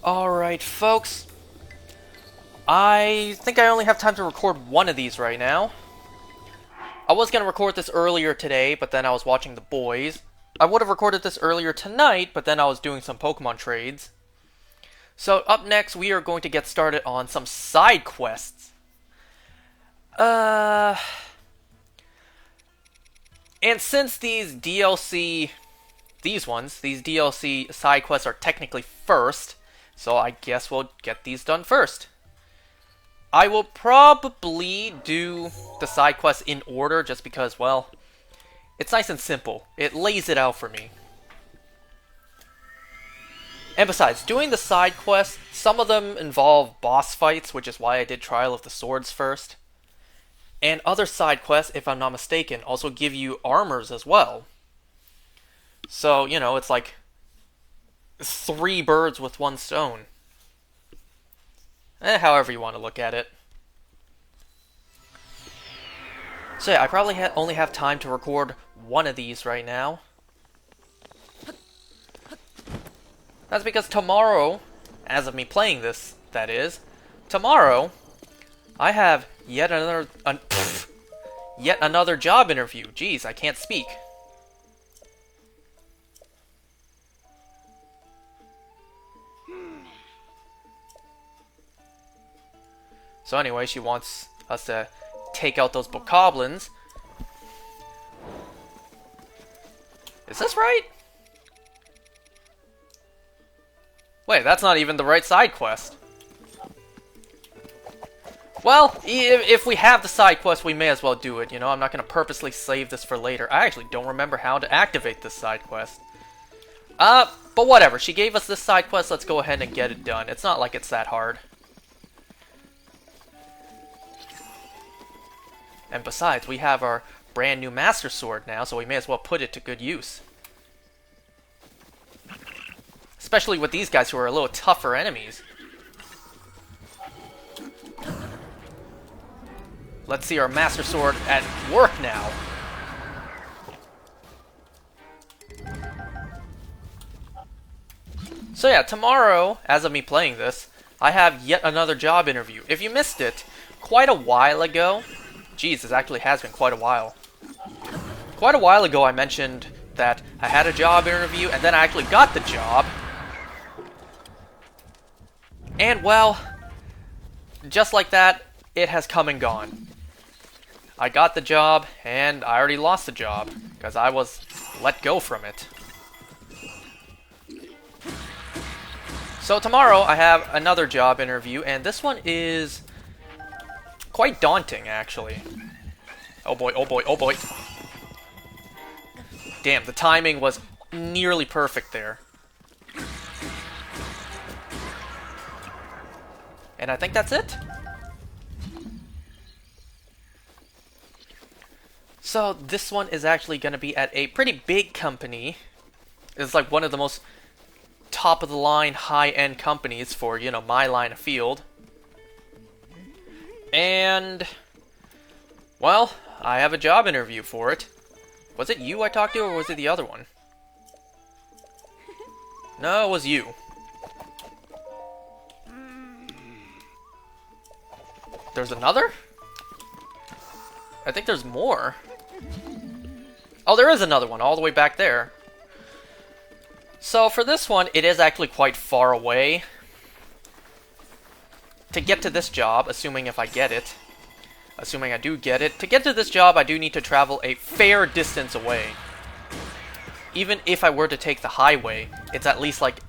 Alright, folks. I think I only have time to record one of these right now. I was going to record this earlier today, but then I was watching The Boys. I would have recorded this earlier tonight, but then I was doing some Pokemon trades. So, up next, we are going to get started on some side quests. And since these DLC side quests are technically first, so I guess we'll get these done first. I will probably do the side quests in order just because, well, it's nice and simple. It lays it out for me. And besides, doing the side quests, some of them involve boss fights, which is why I did Trial of the Swords first. And other side quests, if I'm not mistaken, also give you armors as well. So, you know, it's like 3 birds with 1 stone. However you want to look at it. So yeah, I probably only have time to record one of these right now. That's because tomorrow, as of me playing this, that is, tomorrow, I have yet another job interview. Jeez, I can't speak. So anyway, she wants us to take out those bokoblins. Is this right? Wait, that's not even the right side quest. Well, if we have the side quest, we may as well do it, you know? I'm not going to purposely save this for later. I actually don't remember how to activate this side quest. But whatever. She gave us this side quest, let's go ahead and get it done. It's not like it's that hard. And besides, we have our brand new Master Sword now, so we may as well put it to good use. Especially with these guys who are a little tougher enemies. Let's see our Master Sword at work now. So yeah, tomorrow, as of me playing this, I have yet another job interview. If you missed it, quite a while ago... Jeez, this actually has been quite a while. Quite a while ago I mentioned that I had a job interview and then I actually got the job. And well, just like that, it has come and gone. I got the job and I already lost the job because I was let go from it. So tomorrow I have another job interview and this one is quite daunting, actually. Oh boy, oh boy, oh boy. Damn, the timing was nearly perfect there. And I think that's it. So this one is actually going to be at a pretty big company. It's like one of the most top-of-the-line, high-end companies for, you know, my line of field. And, well, I have a job interview for it. Was it you I talked to, or was it the other one? No, it was you. There's another? I think there's more. Oh, there is another one, all the way back there. So, for this one, it is actually quite far away. To get to this job, assuming if I get it, assuming I do get it, to get to this job I do need to travel a fair distance away. Even if I were to take the highway, it's at least like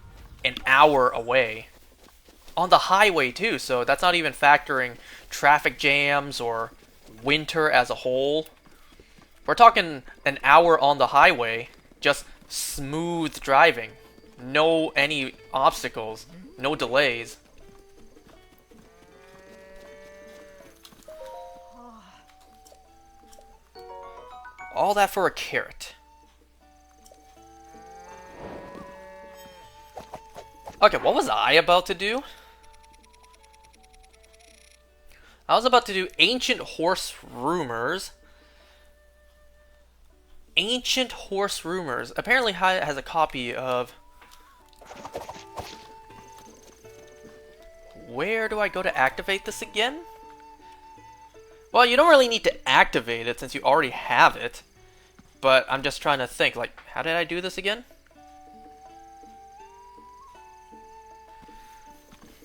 an hour away. On the highway too, so that's not even factoring traffic jams or winter as a whole. We're talking an hour on the highway, just smooth driving. No any obstacles, no delays. All that for a carrot. Okay, what was I about to do? I was about to do Ancient Horse Rumors. Ancient Horse Rumors. Apparently has a copy of where do I go to activate this again? Well, you don't really need to activate it since you already have it. But I'm just trying to think, like, how did I do this again?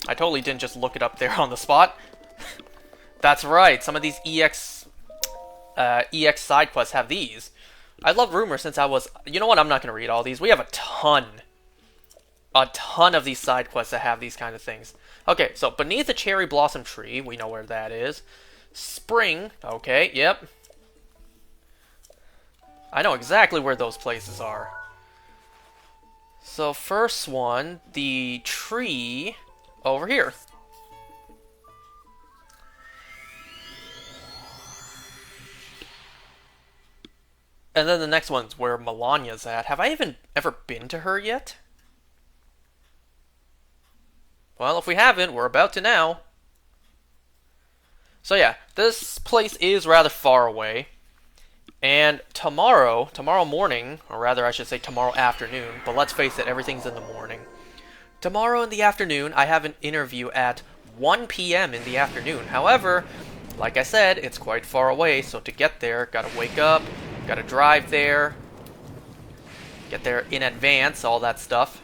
I totally didn't just look it up there on the spot. That's right, some of these EX side quests have these. I love Rumor since I was... You know what, I'm not going to read all these. We have a ton of these side quests that have these kind of things. Okay, so Beneath a Cherry Blossom Tree, we know where that is. Spring, okay, yep. I know exactly where those places are. So first one, the tree over here. And then the next one's where Melania's at. Have I even ever been to her yet? Well, if we haven't, we're about to now. So yeah, this place is rather far away. And tomorrow morning, or rather I should say tomorrow afternoon, but let's face it, everything's in the morning. Tomorrow in the afternoon, I have an interview at 1 p.m. in the afternoon. However, like I said, it's quite far away, so to get there, gotta wake up, gotta drive there, get there in advance, all that stuff.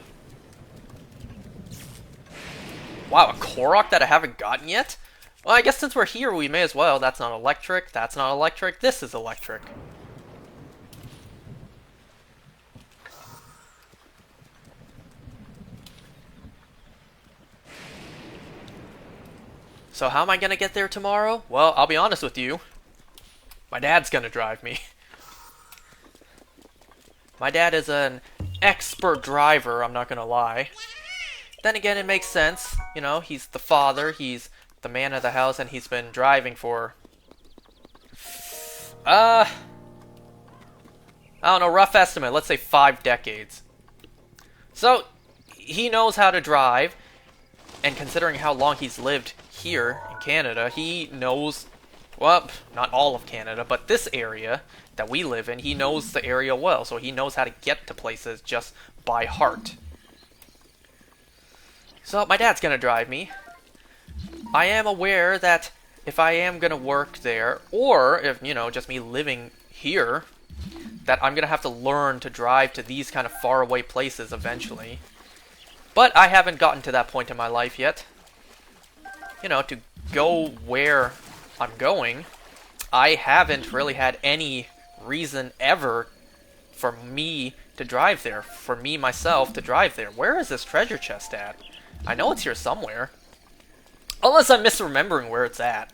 Wow, a Korok that I haven't gotten yet? Well, I guess since we're here, we may as well. That's not electric, that's not electric, this is electric. So how am I gonna get there tomorrow? Well, I'll be honest with you. My dad's gonna drive me. My dad is an expert driver, I'm not gonna lie. Then again, it makes sense. You know, he's the father, he's the man of the house, and he's been driving for... I don't know, rough estimate, let's say 5 decades. So, he knows how to drive, and considering how long he's lived here in Canada, he knows, well, not all of Canada, but this area that we live in, he knows the area well, so he knows how to get to places just by heart. So, my dad's gonna drive me. I am aware that if I am gonna work there, or if, you know, just me living here, that I'm gonna have to learn to drive to these kind of faraway places eventually. But I haven't gotten to that point in my life yet. You know, to go where I'm going, I haven't really had any reason ever for me to drive there. For me, myself, to drive there. Where is this treasure chest at? I know it's here somewhere. Unless I'm misremembering where it's at.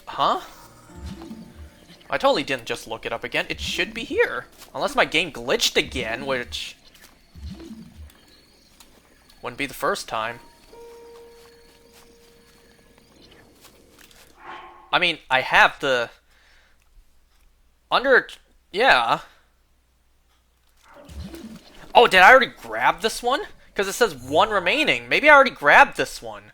Huh? I totally didn't just look it up again. It should be here. Unless my game glitched again, which... wouldn't be the first time. I mean, I have the... yeah. Oh, did I already grab this one? Because it says 1 remaining. Maybe I already grabbed this one.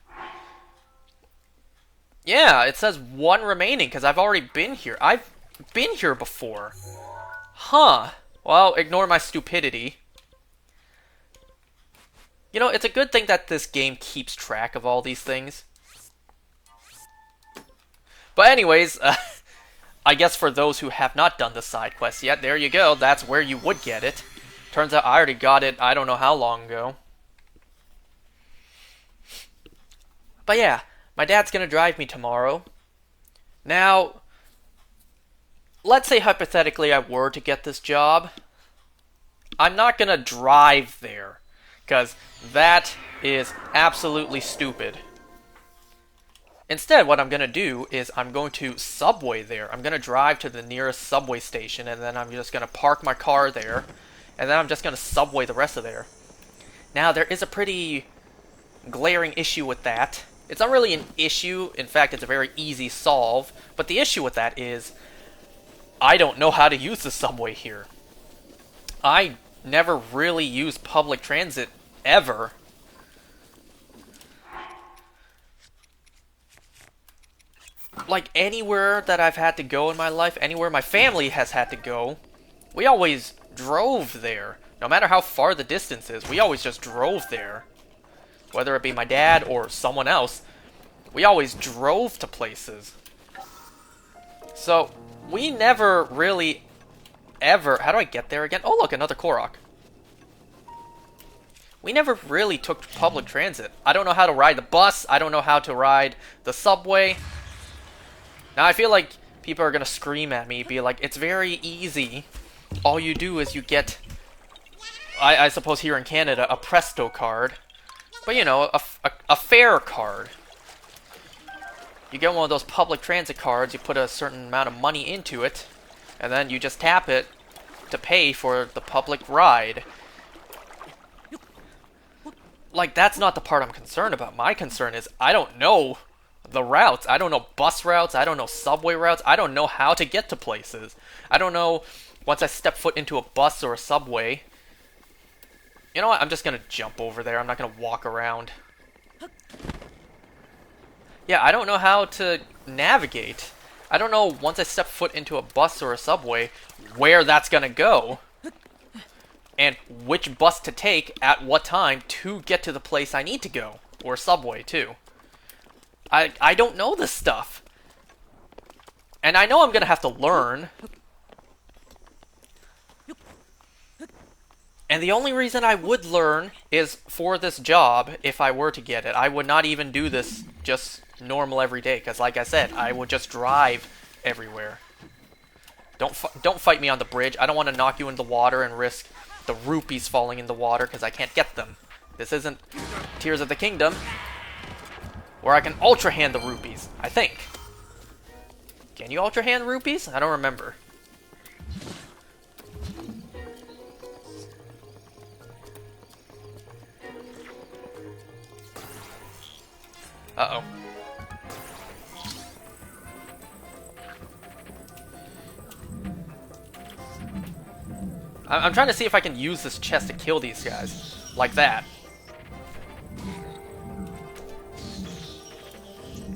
Yeah, it says 1 remaining, because I've already been here. I've been here before. Huh. Well, ignore my stupidity. You know, it's a good thing that this game keeps track of all these things. But anyways, I guess for those who have not done the side quest yet, there you go. That's where you would get it. Turns out I already got it I don't know how long ago. But yeah, my dad's gonna drive me tomorrow. Now, let's say hypothetically I were to get this job. I'm not gonna drive there, because that is absolutely stupid. Instead, what I'm going to do is I'm going to subway there. I'm going to drive to the nearest subway station, and then I'm just going to park my car there, and then I'm just going to subway the rest of there. Now, there is a pretty glaring issue with that. It's not really an issue. In fact, it's a very easy solve. But the issue with that is I don't know how to use the subway here. I never really use public transit ever. like anywhere that I've had to go in my life, anywhere my family has had to go, we always drove there. No matter how far the distance is, we always just drove there. Whether it be my dad or someone else, we always drove to places. So, we never really ever... How do I get there again? Oh, look, another Korok. We never really took public transit. I don't know how to ride the bus. I don't know how to ride the subway. Now, I feel like people are going to scream at me, be like, it's very easy. All you do is you get, I suppose here in Canada, a Presto card. But, you know, a fare card. You get one of those public transit cards, you put a certain amount of money into it, and then you just tap it to pay for the public ride. Like, that's not the part I'm concerned about. My concern is I don't know the routes. I don't know bus routes. I don't know subway routes. I don't know how to get to places. I don't know, once I step foot into a bus or a subway... You know what? I'm just gonna jump over there. I'm not gonna walk around. Yeah, I don't know how to navigate. I don't know, once I step foot into a bus or a subway, where that's gonna go. And which bus to take at what time to get to the place I need to go. Or subway, too. I don't know this stuff. And I know I'm gonna have to learn. And the only reason I would learn is for this job, if I were to get it. I would not even do this just normal every day, because like I said, I would just drive everywhere. Don't fight me on the bridge. I don't want to knock you in the water and risk the rupees falling in the water, because I can't get them. This isn't Tears of the Kingdom, where I can Ultra Hand the rupees, I think. Can you Ultra Hand rupees? I don't remember. Uh-oh. I'm trying to see if I can use this chest to kill these guys. Like that.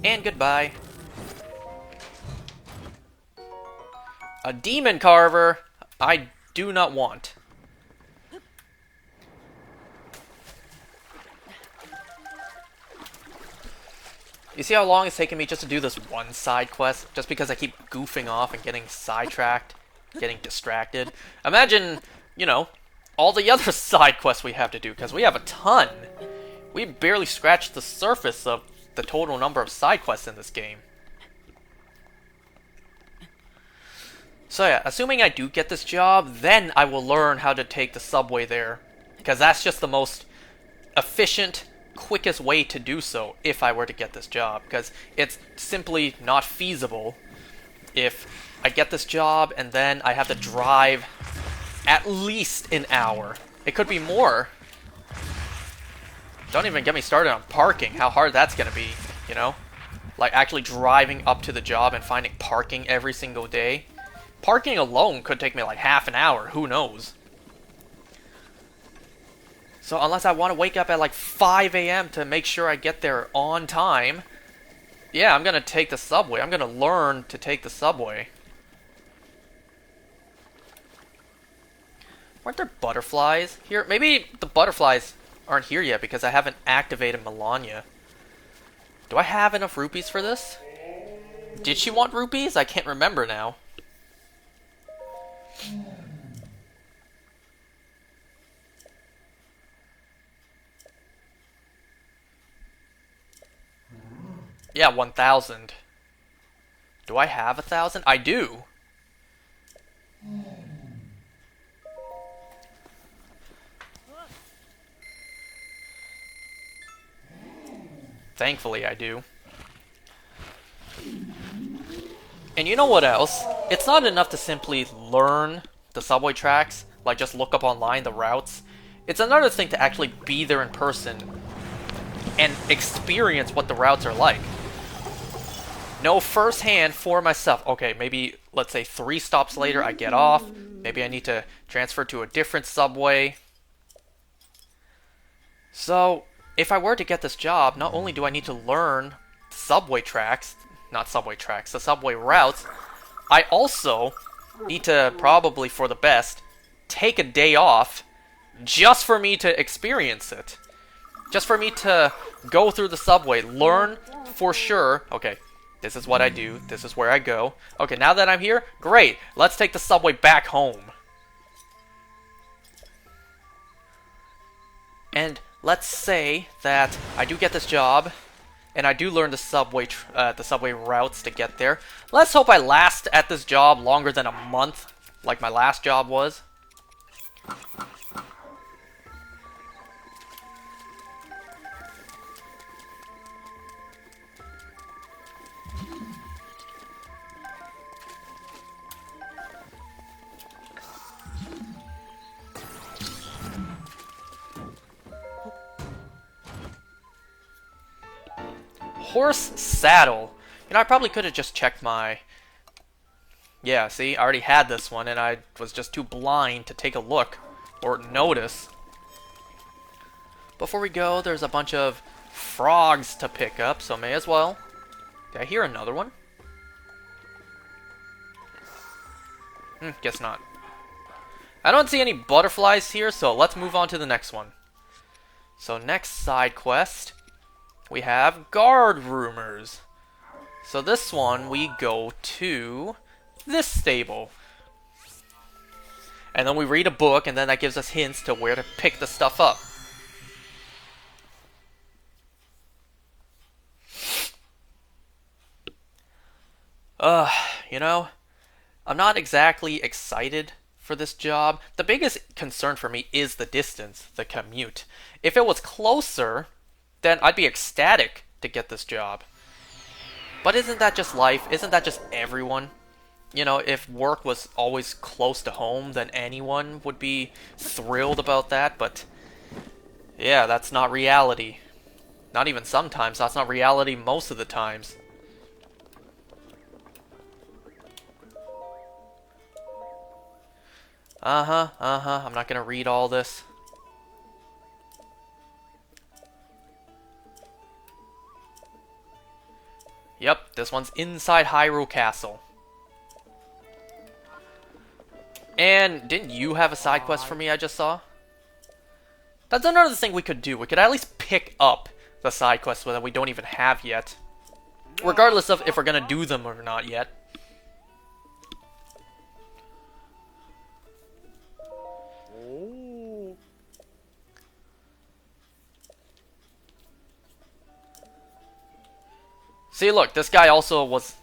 And goodbye. A demon carver I do not want. You see how long it's taken me just to do this one side quest? Just because I keep goofing off and getting sidetracked, getting distracted. Imagine, you know, all the other side quests we have to do, because we have a ton. We barely scratched the surface of the total number of side quests in this game. So yeah, assuming I do get this job, then I will learn how to take the subway there. Because that's just the most efficient, quickest way to do so if I were to get this job, because it's simply not feasible if I get this job and then I have to drive at least an hour. It could be more. Don't even get me started on parking, how hard that's gonna be, you know? Like actually driving up to the job and finding parking every single day. Parking alone could take me like half an hour, who knows? So unless I want to wake up at like 5 a.m. to make sure I get there on time, yeah, I'm going to take the subway. I'm going to learn to take the subway. Weren't there butterflies here? Maybe the butterflies aren't here yet because I haven't activated Melania. Do I have enough rupees for this? Did she want rupees? I can't remember now. Yeah, 1,000. Do I have 1,000? I do. Thankfully, I do. And you know what else? It's not enough to simply learn the subway tracks, like just look up online the routes. It's another thing to actually be there in person and experience what the routes are like. Know firsthand for myself. Okay, maybe, let's say 3 stops later I get off. Maybe I need to transfer to a different subway. So, if I were to get this job, not only do I need to learn subway tracks, not subway tracks, the subway routes, I also need to, probably for the best, take a day off just for me to experience it. Just for me to go through the subway, learn for sure. Okay, this is what I do, this is where I go. Okay, now that I'm here, great, let's take the subway back home. And let's say that I do get this job, and I do learn the subway routes to get there. Let's hope I last at this job longer than a month, like my last job was. Horse saddle. You know, I probably could have just checked my... Yeah, see, I already had this one, and I was just too blind to take a look or notice. Before we go, there's a bunch of frogs to pick up, so may as well. Did I hear another one? Guess not. I don't see any butterflies here, so let's move on to the next one. So next side quest, we have guard rumors. So this one, we go to this stable. And then we read a book, and then that gives us hints to where to pick the stuff up. You know, I'm not exactly excited for this job. The biggest concern for me is the distance, the commute. If it was closer, then I'd be ecstatic to get this job. But isn't that just life? Isn't that just everyone? You know, if work was always close to home, then anyone would be thrilled about that, but yeah, that's not reality. Not even sometimes, that's not reality most of the times. I'm not gonna read all this. Yep, this one's inside Hyrule Castle. And didn't you have a side quest for me I just saw? That's another thing we could do. We could at least pick up the side quests that we don't even have yet. Regardless of if we're gonna do them or not yet. See, look, this guy also was...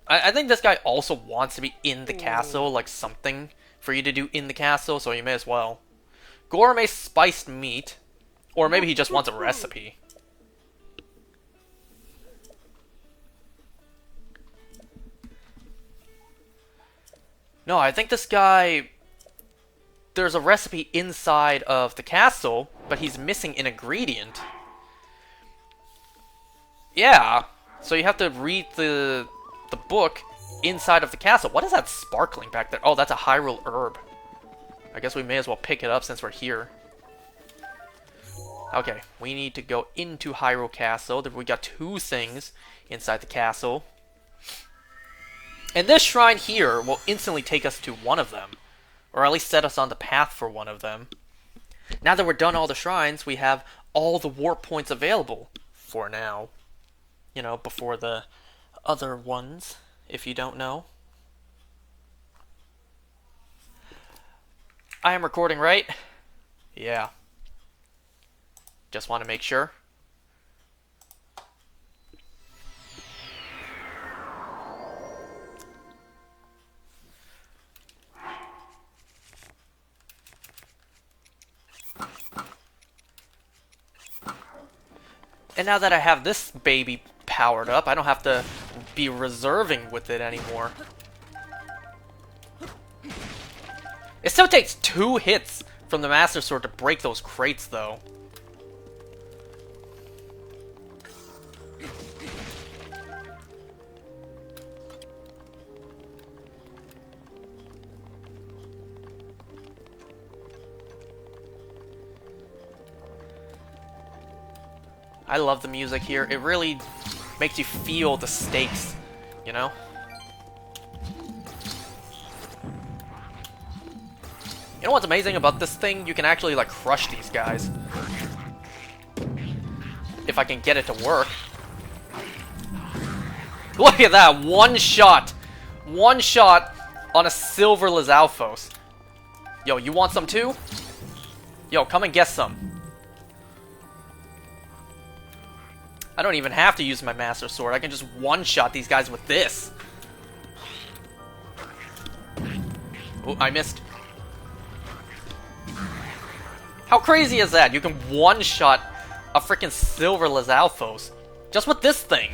I think this guy also wants to be in the castle, like something for you to do in the castle, so you may as well. Gourmet spiced meat. Or maybe he just wants a recipe. No, I think this guy... There's a recipe inside of the castle, but he's missing an ingredient. Yeah, so you have to read the book inside of the castle. What is that sparkling back there? Oh, that's a Hyrule herb. I guess we may as well pick it up since we're here. Okay, we need to go into Hyrule Castle. We got two things inside the castle. And this shrine here will instantly take us to one of them. Or at least set us on the path for one of them. Now that we're done all the shrines, we have all the warp points available. For now. You know, before the other ones, if you don't know. I am recording, right? Yeah. Just want to make sure. And now that I have this baby powered up, I don't have to be reserving with it anymore. It still takes 2 hits from the Master Sword to break those crates, though. I love the music here. It really makes you feel the stakes You know? You know what's amazing about this thing? You can actually, like, crush these guys. If I can get it to work. Look at that! One shot! One shot on a silver Lizalfos. Yo, you want some too? Yo, come and get some. I don't even have to use my Master Sword. I can just one-shot these guys with this. Oh, I missed. How crazy is that? You can one-shot a freaking silver Lizalfos just with this thing.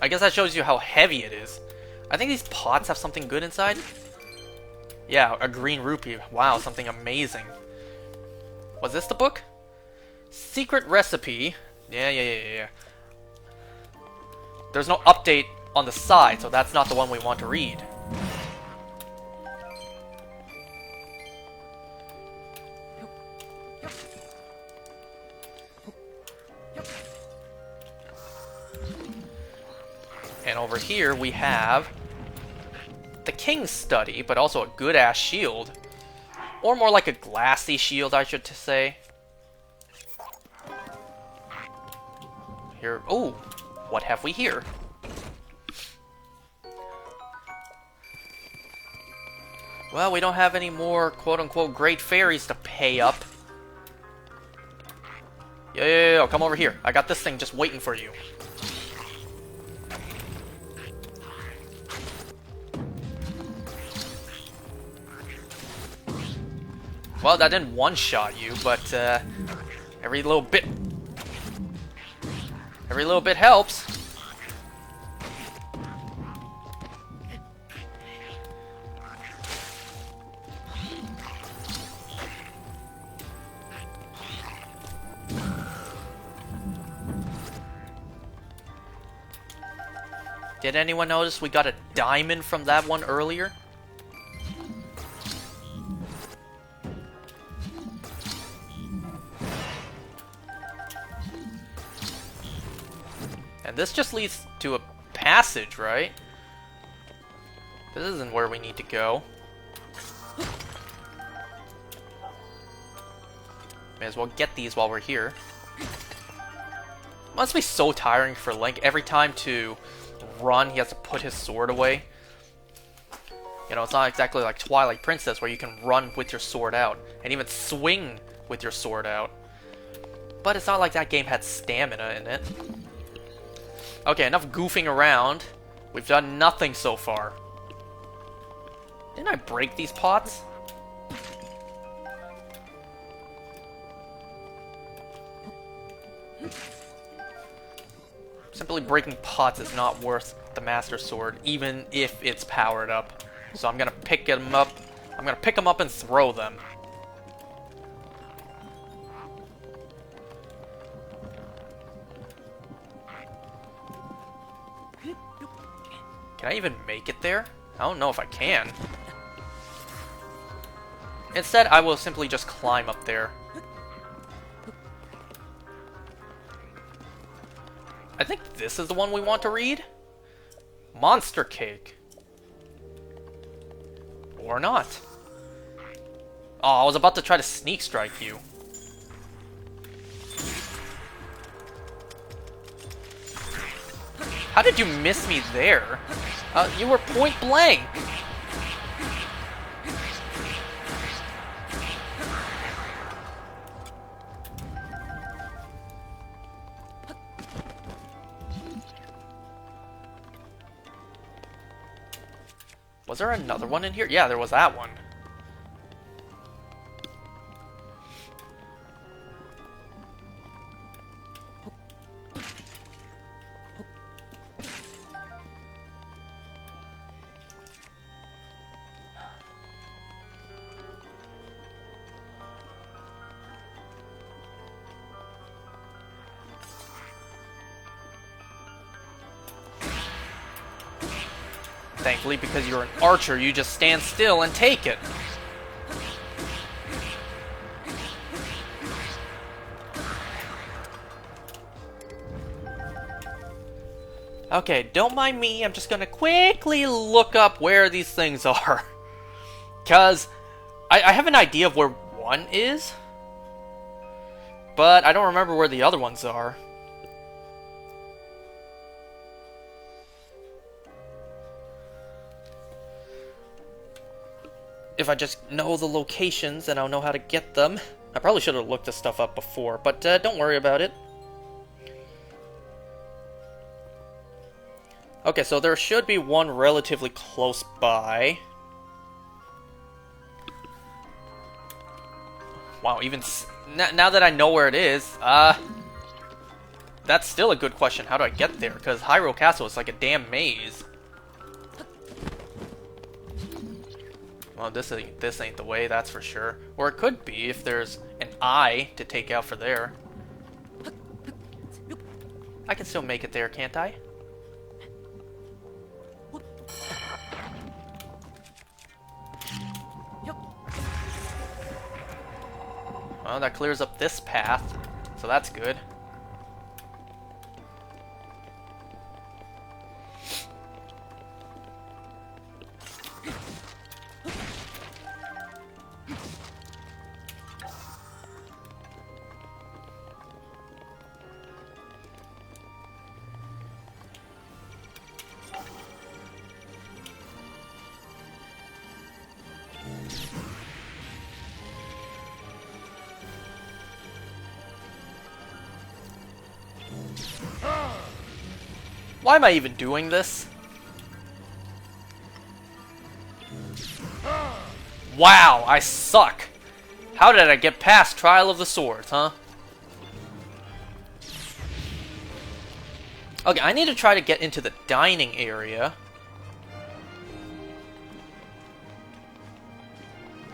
I guess that shows you how heavy it is. I think these pots have something good inside. Yeah, a green rupee. Wow, something amazing. Was this the book? Secret recipe. Yeah. There's no update on the side, so that's not the one we want to read. And over here we have the King's Study, but also a good-ass shield. Or more like a glassy shield, I should say. Here, oh, what have we here? Well, we don't have any more quote-unquote great fairies to pay up. Yo, come over here. I got this thing just waiting for you. Well, that didn't one-shot you, but every little bit helps. Did anyone notice we got a diamond from that one earlier? And this just leads to a passage, right? This isn't where we need to go. May as well get these while we're here. Must be so tiring for Link. Every time to run, he has to put his sword away. You know, it's not exactly like Twilight Princess where you can run with your sword out. And even swing with your sword out. But it's not like that game had stamina in it. Okay, enough goofing around. We've done nothing so far. Didn't I break these pots? Simply breaking pots is not worth the Master Sword, even if it's powered up. So I'm gonna pick them up. I'm gonna pick them up and throw them. Can I even make it there? I don't know if I can. Instead, I will simply just climb up there. I think this is the one we want to read? Monster Cake. Or not. Oh, I was about to try to sneak strike you. How did you miss me there? You were point blank. Was there another one in here? Yeah, there was that one. Thankfully, because you're an archer, you just stand still and take it. Okay, don't mind me. I'm just gonna quickly look up where these things are. Because I have an idea of where one is, but I don't remember where the other ones are. If I just know the locations, then I'll know how to get them. I probably should have looked this stuff up before, but don't worry about it. Okay, so there should be one relatively close by. Wow, even now that I know where it is, that's still a good question. How do I get there? Because Hyrule Castle is like a damn maze. Well, this ain't the way, that's for sure. Or it could be if there's an eye to take out for there. I can still make it there, can't I? Well, that clears up this path, so that's good. Why am I even doing this? Wow, I suck. How did I get past Trial of the Swords, huh? Okay, I need to try to get into the dining area.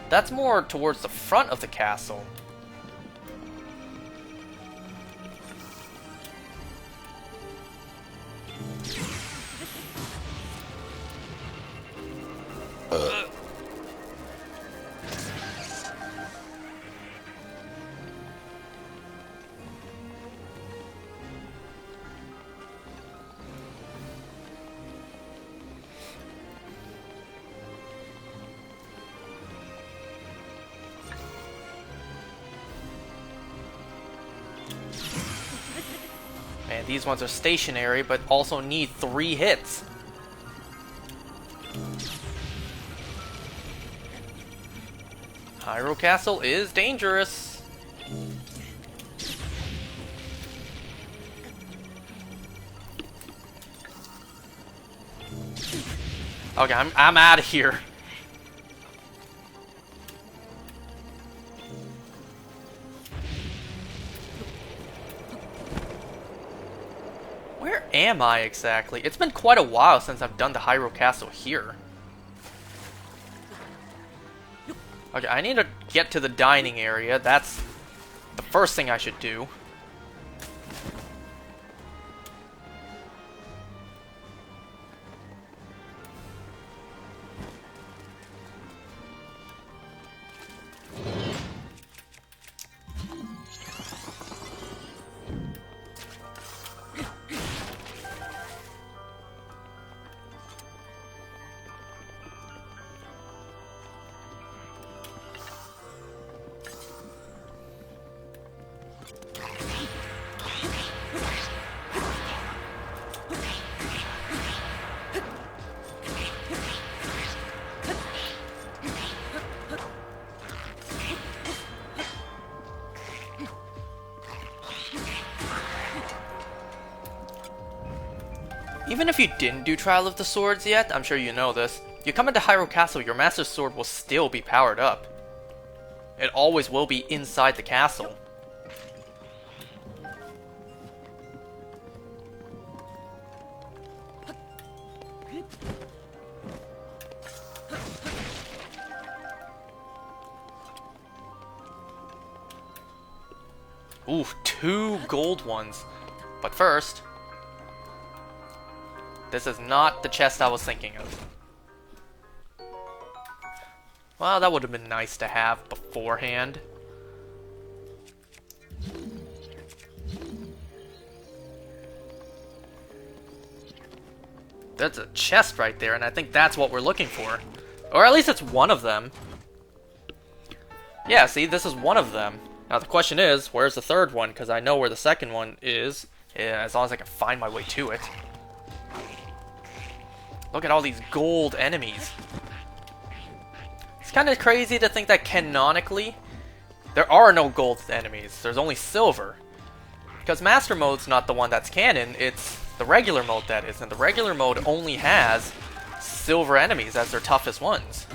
That's more towards the front of the castle. Man, these ones are stationary, but also need 3 hits. Hyrule Castle is dangerous. Okay, I'm out of here. Where am I exactly? It's been quite a while since I've done the Hyrule Castle here. Okay, I need to get to the dining area. That's the first thing I should do. Even if you didn't do Trial of the Swords yet, I'm sure you know this, you come into Hyrule Castle, your Master Sword will still be powered up. It always will be inside the castle. Ooh, 2 gold ones. But first, this is not the chest I was thinking of. Well, that would have been nice to have beforehand. There's a chest right there, and I think that's what we're looking for. Or at least it's one of them. Yeah, see, this is one of them. Now the question is, where's the third one? Because I know where the second one is, as long as I can find my way to it. Look at all these gold enemies. It's kind of crazy to think that canonically, there are no gold enemies. There's only silver. Because Master Mode's not the one that's canon, it's the regular mode that is. And the regular mode only has silver enemies as their toughest ones.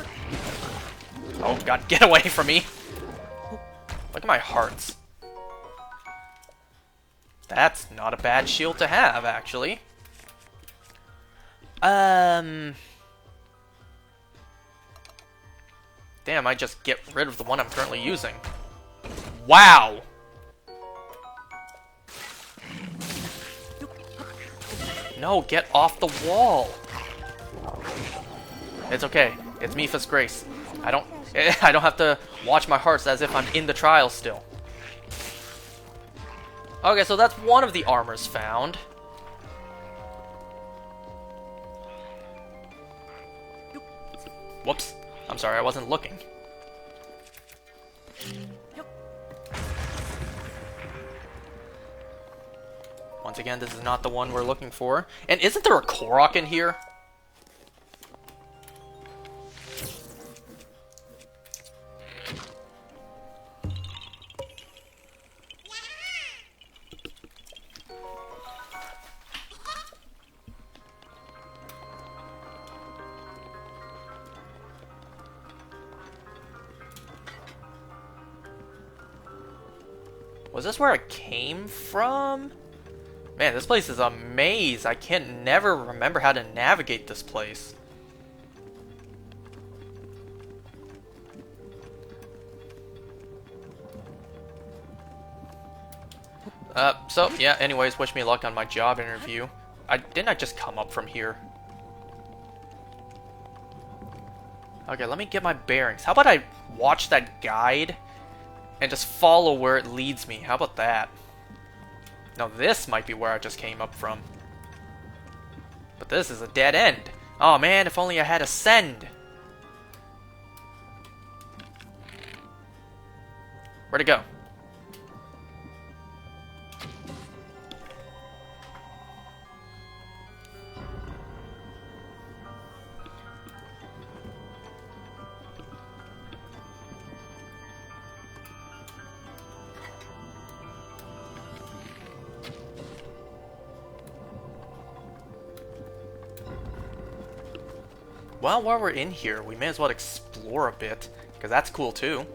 Oh god, get away from me! Look at my hearts. That's not a bad shield to have, actually. Damn, I just get rid of the one I'm currently using. Wow! No, get off the wall! It's okay. It's Mipha's grace. I don't have to watch my hearts as if I'm in the trial still. Okay, so that's one of the armors found. Whoops. I'm sorry, I wasn't looking. Once again, this is not the one we're looking for. And isn't there a Korok in here? Was this where I came from? Man, this place is a maze. I can't never remember how to navigate this place. So, yeah, anyways, wish me luck on my job interview. Didn't I just come up from here? Okay, let me get my bearings. How about I watch that guide and just follow where it leads me? How about that? Now this might be where I just came up from. But this is a dead end. Oh man, if only I had Ascend. Where'd it go? Well, while we're in here, we may as well explore a bit, because that's cool too.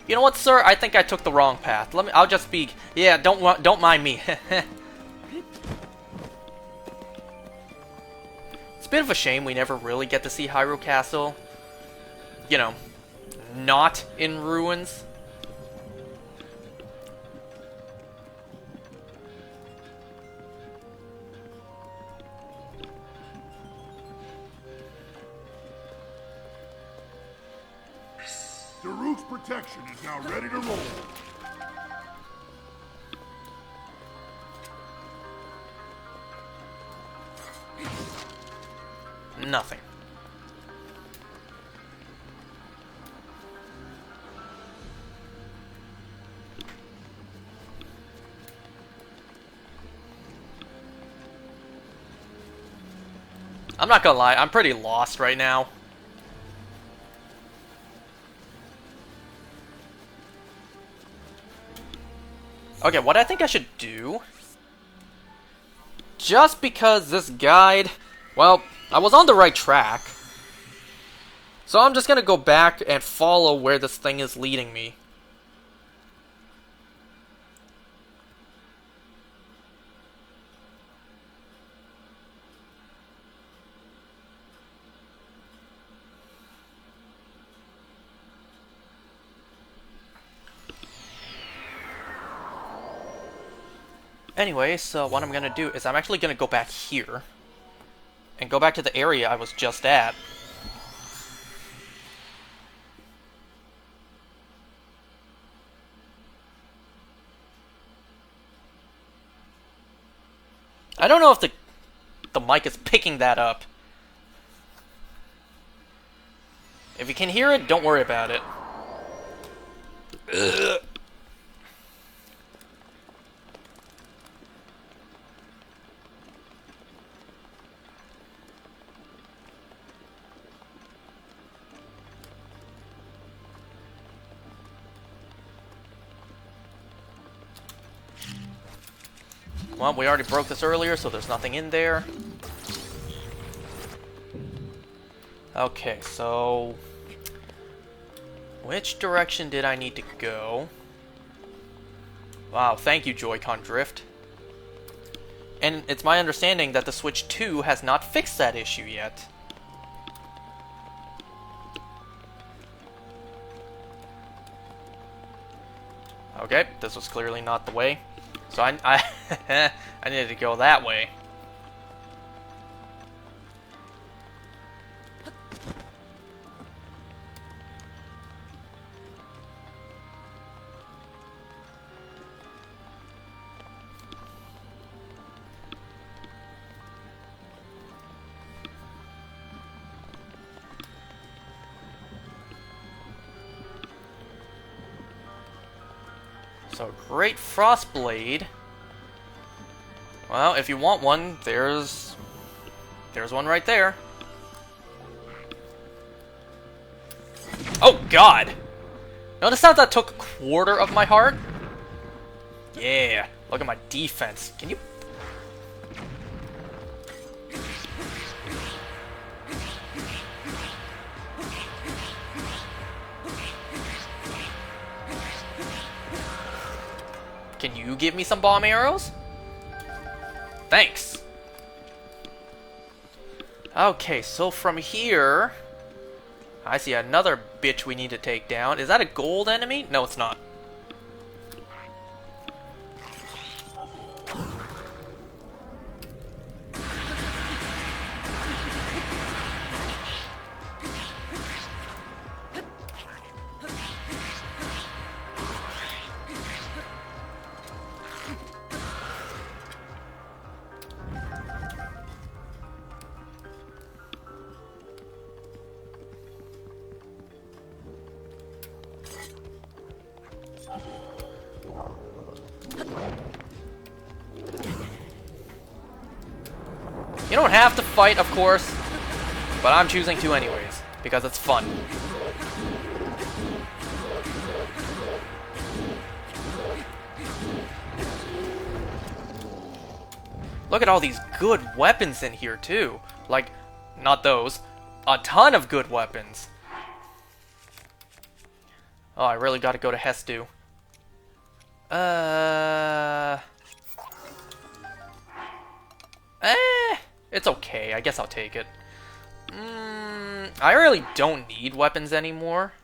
You know what, sir? I think I took the wrong path. I'll just be... Yeah, don't mind me. It's a bit of a shame we never really get to see Hyrule Castle. You know, not in ruins. Daruk's protection is now ready to roll. Nothing. I'm not gonna lie, I'm pretty lost right now. Okay, what I think I should do, just because this guide, well, I was on the right track, so I'm just gonna go back and follow where this thing is leading me. Anyway, so what I'm going to do is I'm actually going to go back here and go back to the area I was just at. I don't know if the mic is picking that up. If you can hear it, don't worry about it. Ugh. Well, we already broke this earlier, so there's nothing in there. Okay, so... which direction did I need to go? Wow, thank you, Joy-Con Drift. And it's my understanding that the Switch 2 has not fixed that issue yet. Okay, this was clearly not the way. So I I needed to go that way. So, Great Frostblade. Well, if you want one, there's one right there. Oh, God! Notice how that took a quarter of my heart? Yeah, look at my defense. Can you... Can you give me some bomb arrows? Thanks. Okay, so from here... I see another bitch we need to take down. Is that a gold enemy? No, it's not. You don't have to fight, of course, but I'm choosing to anyways, because it's fun. Look at all these good weapons in here, too. Like, not those. A ton of good weapons. Oh, I really gotta go to Hestu. It's okay. I guess I'll take it. I really don't need weapons anymore.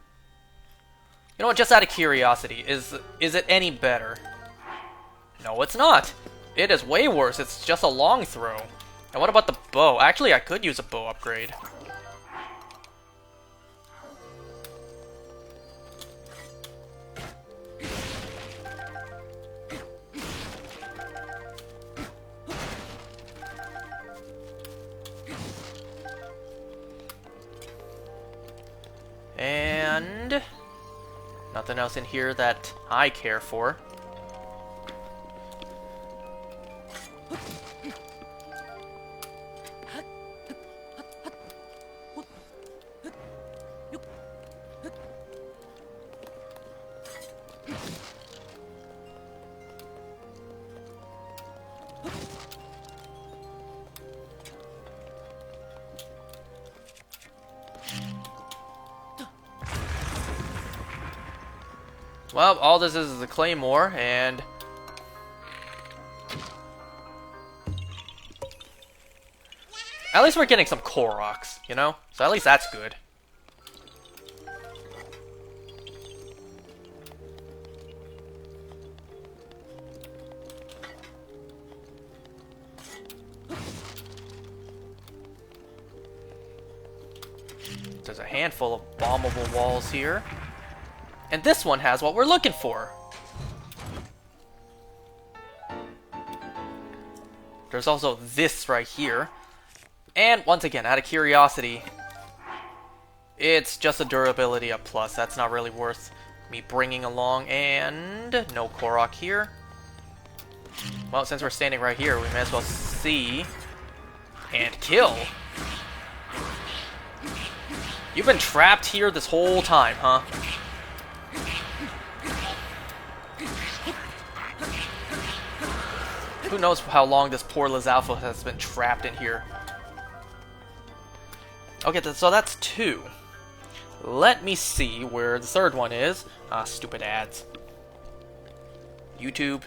You know what? Just out of curiosity, is it any better? No, it's not. It is way worse. It's just a long throw. And what about the bow? Actually, I could use a bow upgrade. And nothing else in here that I care for. Well, all this is a claymore, and... at least we're getting some Koroks, you know? So at least that's good. There's a handful of bombable walls here. And this one has what we're looking for. There's also this right here. And once again, out of curiosity, it's just a durability up plus. That's not really worth me bringing along. And no Korok here. Well, since we're standing right here, we may as well see and kill. You've been trapped here this whole time, huh? Who knows how long this poor Lizalfos has been trapped in here. Okay, so that's 2. Let me see where the third one is. Ah, stupid ads. YouTube.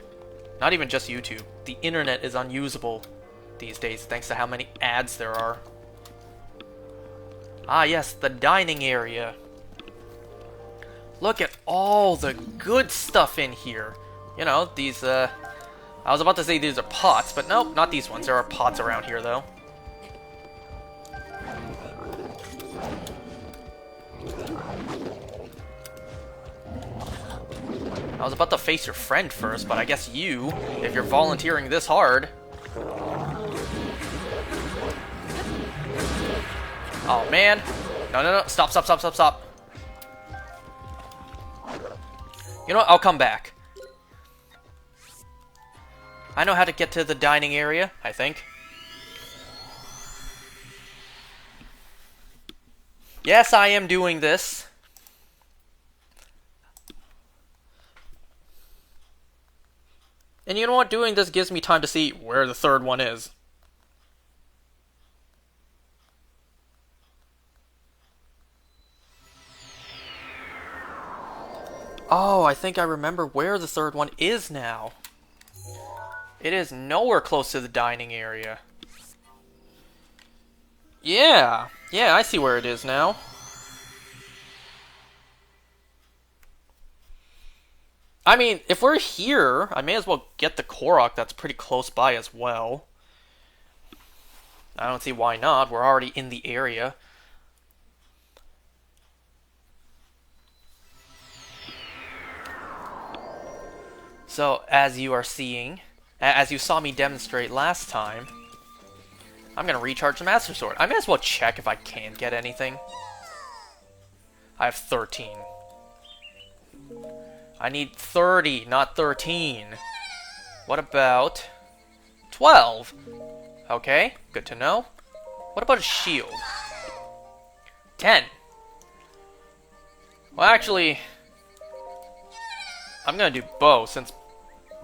Not even just YouTube. The internet is unusable these days thanks to how many ads there are. Ah, yes, the dining area. Look at all the good stuff in here. You know, these, I was about to say these are pots, but nope, not these ones. There are pots around here, though. I was about to face your friend first, but I guess you, if you're volunteering this hard... Oh, man. No. Stop. You know what? I'll come back. I know how to get to the dining area, I think. Yes, I am doing this. And you know what? Doing this gives me time to see where the third one is. Oh, I think I remember where the third one is now. It is nowhere close to the dining area. Yeah, I see where it is now. I mean, if we're here, I may as well get the Korok that's pretty close by as well. I don't see why not. We're already in the area. So, as you are seeing, as you saw me demonstrate last time, I'm going to recharge the Master Sword. I may as well check if I can get anything. I have 13. I need 30, not 13. What about 12? Okay, good to know. What about a shield? 10. Well, actually, I'm going to do bow, since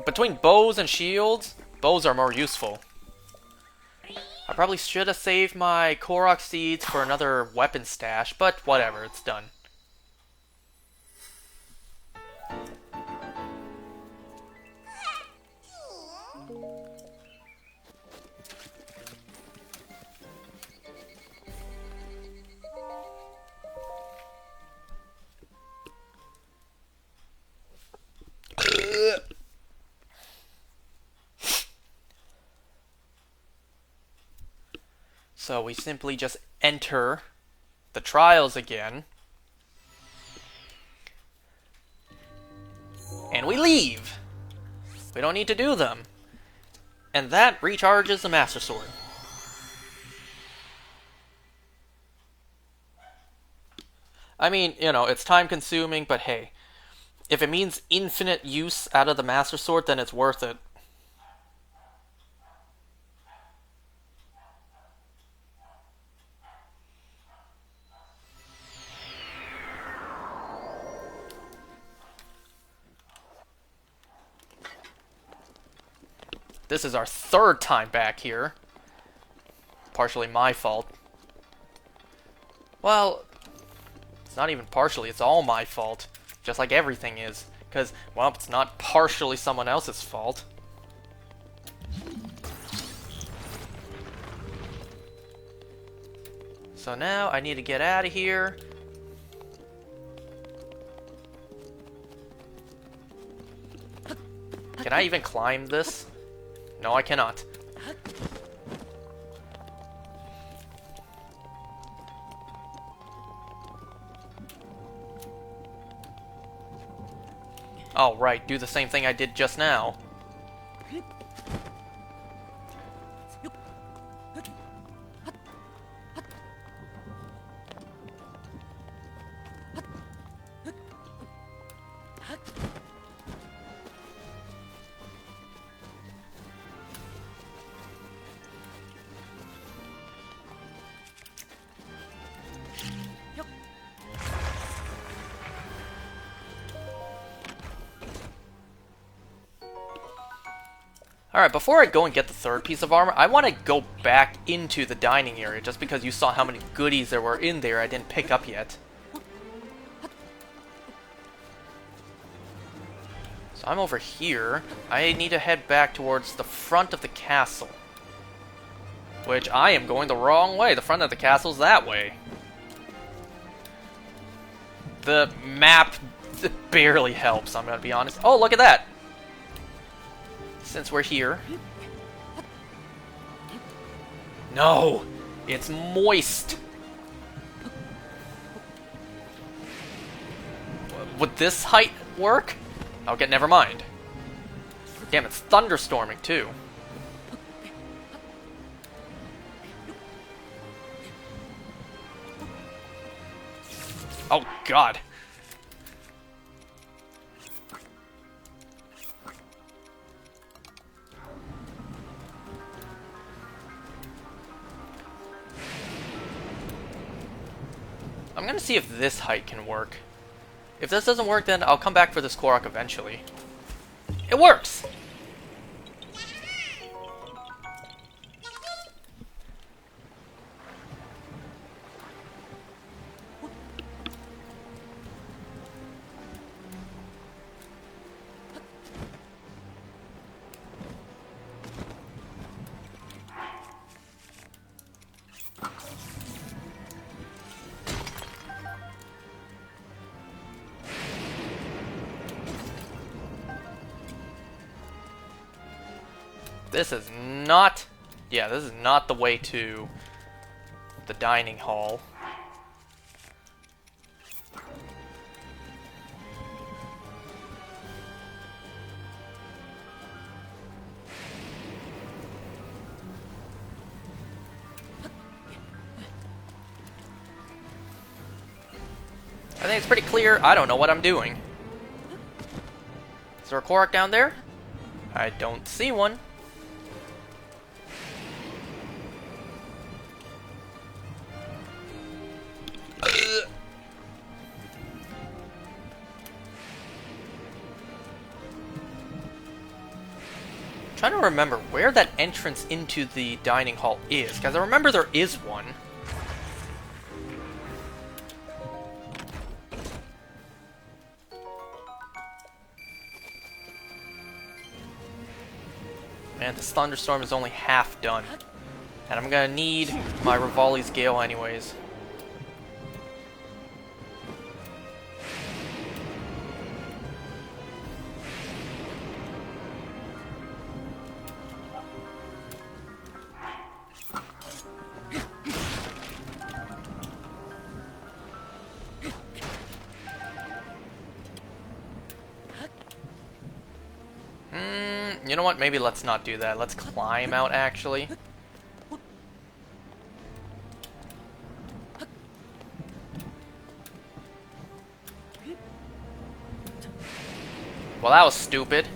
between bows and shields, bows are more useful. I probably should have saved my Korok seeds for another weapon stash, but whatever, it's done. So we simply just enter the trials again. And we leave! We don't need to do them. And that recharges the Master Sword. I mean, you know, it's time consuming, but hey. If it means infinite use out of the Master Sword, then it's worth it. This is our third time back here. Partially my fault. Well, it's not even partially, it's all my fault. Just like everything is. Because, well, it's not partially someone else's fault. So now I need to get out of here. Can I even climb this? No, I cannot. Oh, right. Do the same thing I did just now. Alright, before I go and get the third piece of armor, I want to go back into the dining area, just because you saw how many goodies there were in there I didn't pick up yet. So I'm over here. I need to head back towards the front of the castle. Which I am going the wrong way. The front of the castle's that way. The map barely helps, I'm gonna be honest. Oh, look at that! Since we're here. No! It's moist! Would this height work? Okay, never mind. Damn, it's thunderstorming too. Oh god. I'm gonna see if this height can work. If this doesn't work, then I'll come back for this Korok eventually. It works! This is not... Yeah, this is not the way to the dining hall. I think it's pretty clear I don't know what I'm doing. Is there a Korok down there? I don't see one. Trying to remember where that entrance into the dining hall is, because I remember there is one. Man, this thunderstorm is only half done. And I'm gonna need my Revali's Gale anyways. You know what? Maybe let's not do that. Let's climb out, actually. Well, that was stupid.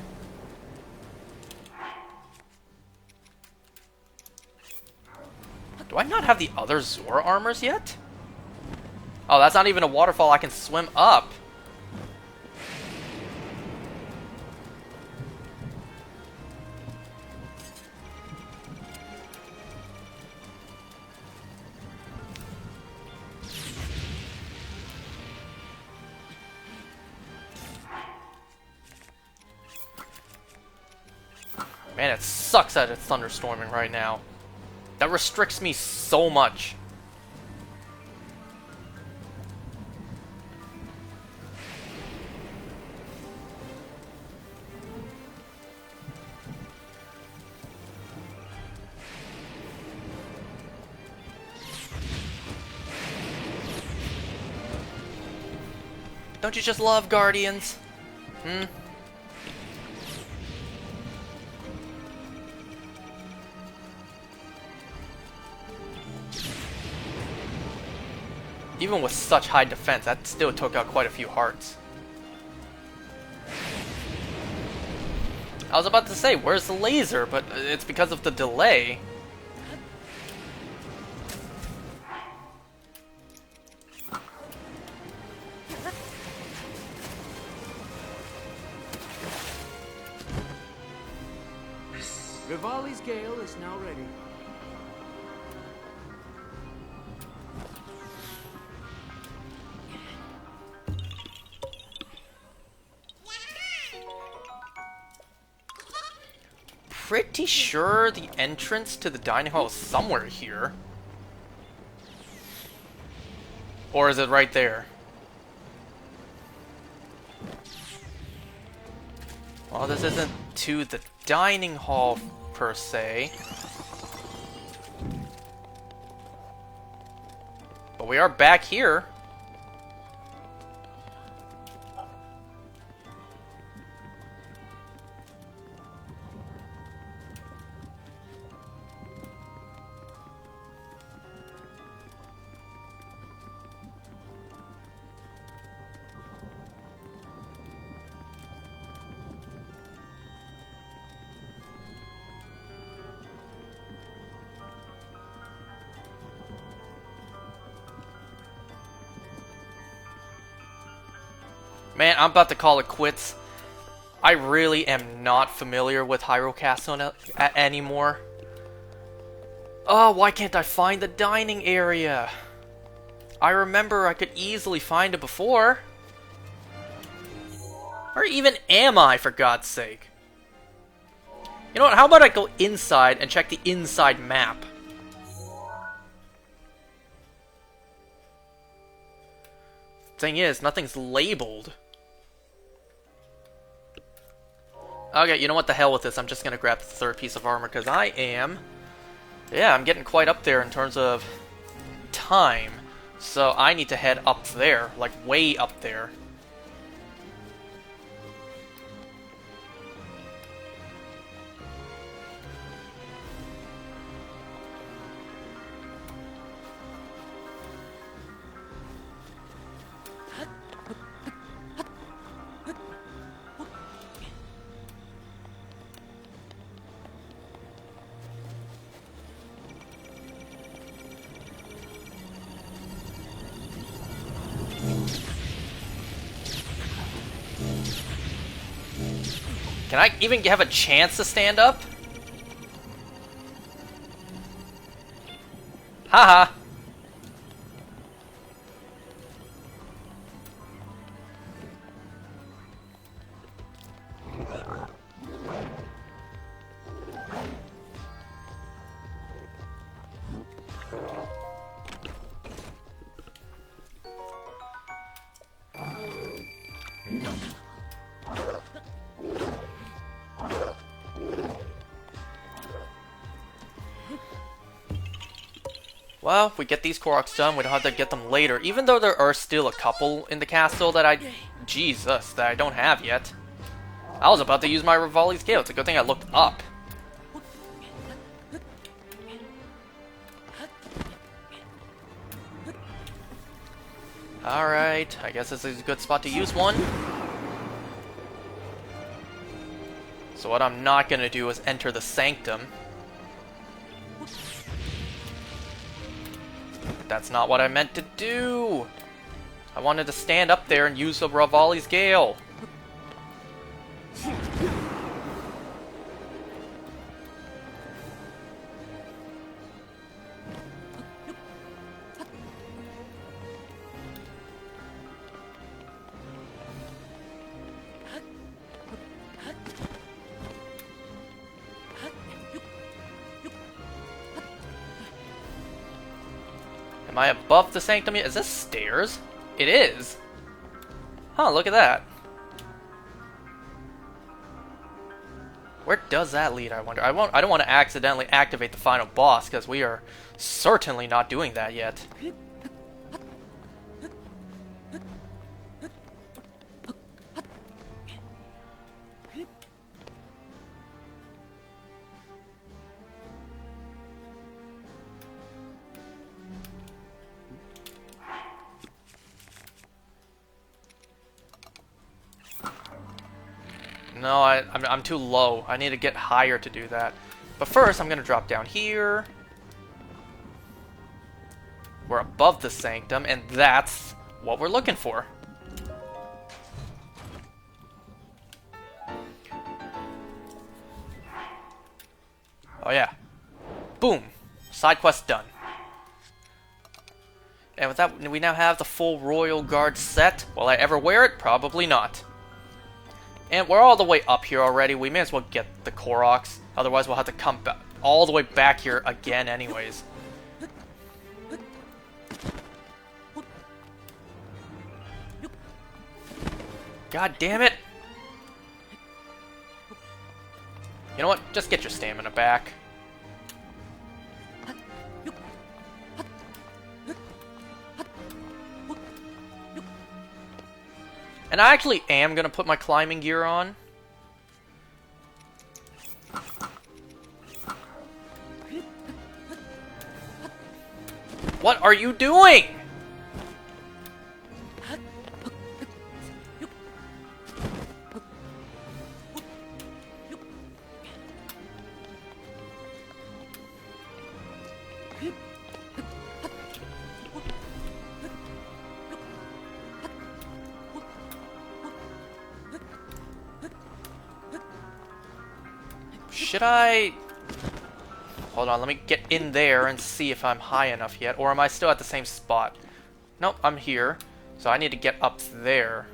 Do I not have the other Zora armors yet? Oh, that's not even a waterfall I can swim up. Man, it sucks that it's thunderstorming right now. That restricts me so much. Don't you just love Guardians? Hmm? Even with such high defense, that still took out quite a few hearts. I was about to say, where's the laser? But it's because of the delay. Rivali's Gale is now ready. Pretty sure the entrance to the dining hall is somewhere here. Or is it right there? Well, this isn't to the dining hall per se. But we are back here. Man, I'm about to call it quits. I really am not familiar with Hyrule Castle anymore. Oh, why can't I find the dining area? I remember I could easily find it before. Where even am I, for God's sake? You know what, how about I go inside and check the inside map? Thing is, nothing's labeled. Okay, you know what, the hell with this. I'm just gonna grab the third piece of armor, because I am... Yeah, I'm getting quite up there in terms of time. So I need to head up there, like way up there. Can I even have a chance to stand up? Haha. Well, if we get these Koroks done, we don't have to get them later. Even though there are still a couple in the castle that Jesus, that I don't have yet. I was about to use my Rivali's Gale. It's a good thing I looked up. Alright, I guess this is a good spot to use one. So what I'm not gonna do is enter the Sanctum. That's not what I meant to do! I wanted to stand up there and use the Rivali's Gale. Am I above the Sanctum yet? Is this stairs? It is! Huh, look at that. Where does that lead, I wonder? I don't want to accidentally activate the final boss, because we are certainly not doing that yet. No, I'm too low. I need to get higher to do that. But first, I'm gonna drop down here. We're above the sanctum, and that's what we're looking for. Oh yeah. Boom! Side quest done. And with that, we now have the full Royal Guard set. Will I ever wear it? Probably not. And we're all the way up here already. We may as well get the Koroks. Otherwise, we'll have to come all the way back here again anyways. God damn it! You know what? Just get your stamina back. And I actually am gonna put my climbing gear on. What are you doing? Should I... Hold on, let me get in there and see if I'm high enough yet. Or am I still at the same spot? Nope, I'm here. So I need to get up there.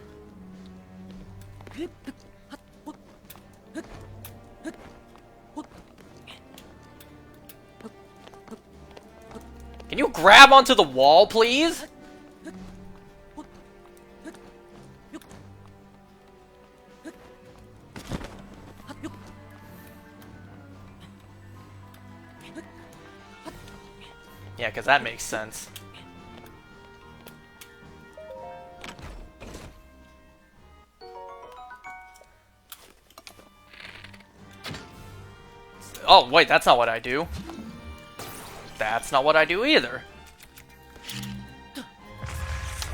Can you grab onto the wall, please? Yeah, because that makes sense. Oh, wait, that's not what I do. That's not what I do either.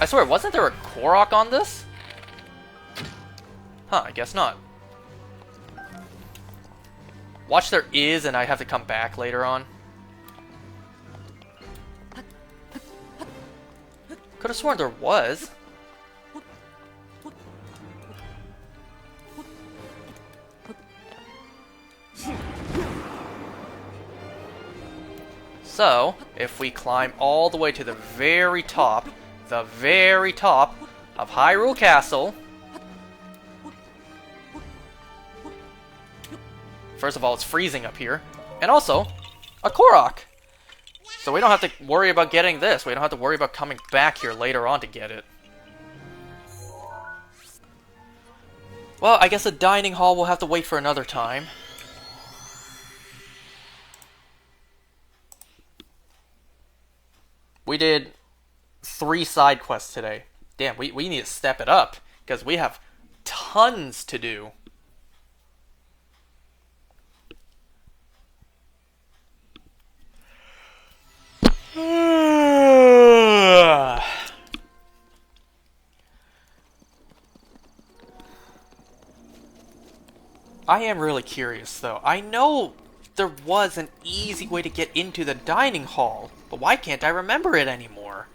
I swear, wasn't there a Korok on this? Huh, I guess not. Watch, there is, and I have to come back later on. Could have sworn there was. So, if we climb all the way to the very top of Hyrule Castle. First of all, it's freezing up here. And also, a Korok! So we don't have to worry about getting this. We don't have to worry about coming back here later on to get it. Well, I guess the dining hall will have to wait for another time. We did 3 side quests today. Damn, we need to step it up, because we have tons to do. I am really curious, though. I know there was an easy way to get into the dining hall, but why can't I remember it anymore?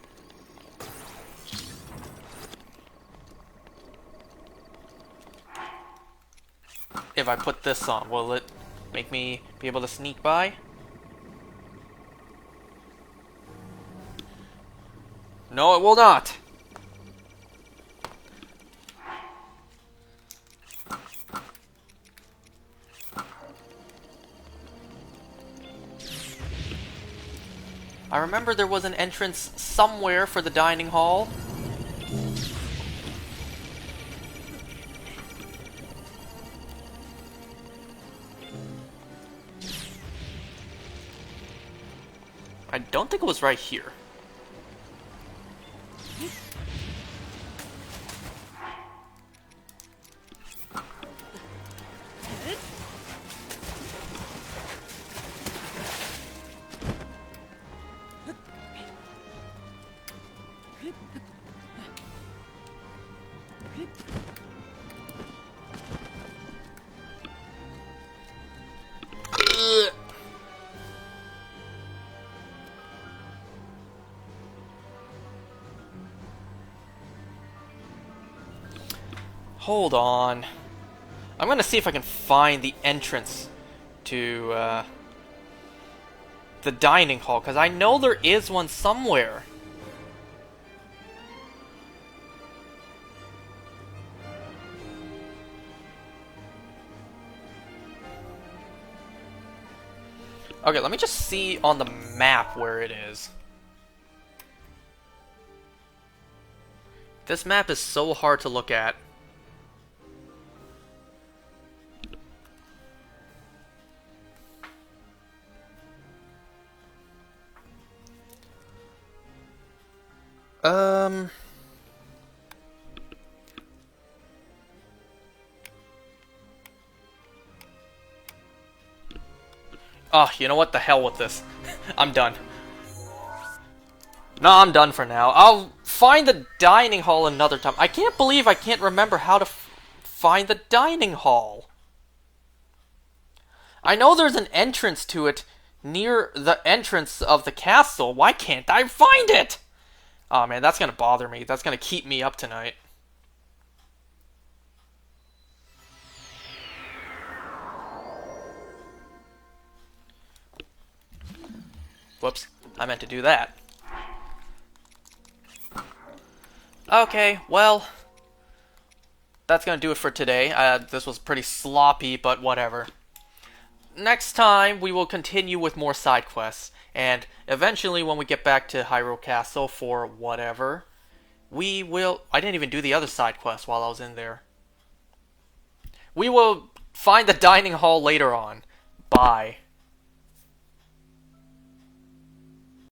If I put this on, will it make me be able to sneak by? No, it will not! I remember there was an entrance somewhere for the dining hall. I don't think it was right here. Hold on. I'm gonna see if I can find the entrance to the dining hall, because I know there is one somewhere. Okay, let me just see on the map where it is. This map is so hard to look at. Oh, you know what? The hell with this. I'm done. No, I'm done for now. I'll find the dining hall another time. I can't believe I can't remember how to find the dining hall. I know there's an entrance to it near the entrance of the castle. Why can't I find it? Oh man, that's gonna bother me. That's gonna keep me up tonight. Whoops, I meant to do that. Okay, well, that's gonna do it for today. This was pretty sloppy, but whatever. Next time, we will continue with more side quests, and eventually when we get back to Hyrule Castle for whatever, we will... I didn't even do the other side quest while I was in there. We will find the dining hall later on. Bye.